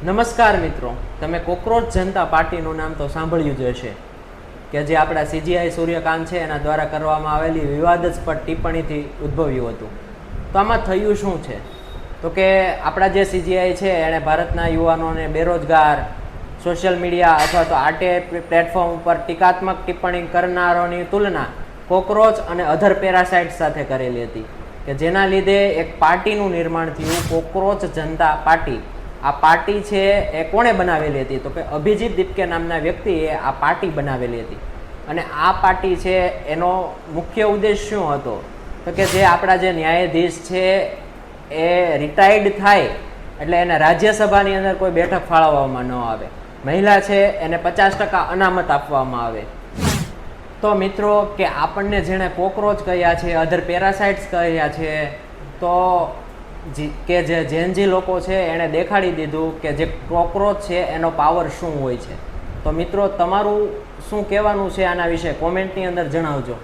નમસ્કાર મિત્રો, તમે કોકરોચ જનતા પાર્ટીનું નામ તો સાંભળ્યું જ હશે કે જે આપણા સીજીઆઈ સૂર્યકાંત છે એના દ્વારા કરવામાં આવેલી વિવાદાસ્પદ ટિપ્પણીથી ઉદ્ભવ્યું હતું. તો આમાં થયું શું છે તો કે આપણા જે સીજીઆઈ છે એણે ભારતના યુવાનોને બેરોજગાર, સોશિયલ મીડિયા અથવા તો આરટીઆઈ પ્લેટફોર્મ ઉપર ટીકાત્મક ટિપ્પણી કરનારોની તુલના કોકરોચ અને અધર પેરાસાઇટ્સ સાથે કરેલી હતી કે જેના લીધે એક પાર્ટીનું નિર્માણ થયું, કોકરોચ જનતા પાર્ટી. આ પાર્ટી છે એ કોણે બનાવેલી હતી તો કે અભિજીત દીપકે નામના વ્યક્તિએ આ પાર્ટી બનાવેલી હતી. અને આ પાર્ટી છે એનો મુખ્ય ઉદ્દેશ શું હતો તો કે જે આપણા જે ન્યાયાધીશ છે એ રિટાયર્ડ થાય એટલે એને રાજ્યસભાની અંદર કોઈ બેઠક ફાળવવામાં ન આવે, મહિલા છે એને 50% અનામત આપવામાં આવે. તો મિત્રો કે આપણને જેણે કોકરોચ કહ્યા છે, અધર પેરાસાઇટ્સ કહ્યા છે, તો કે જે જેનજી લોકો છે એણે દેખાડી દીધું કે જે કોકરોચ છે એનો પાવર શું હોય છે. તો મિત્રો તમારું શું કહેવાનું છે આના વિશે કોમેન્ટની અંદર જણાવજો.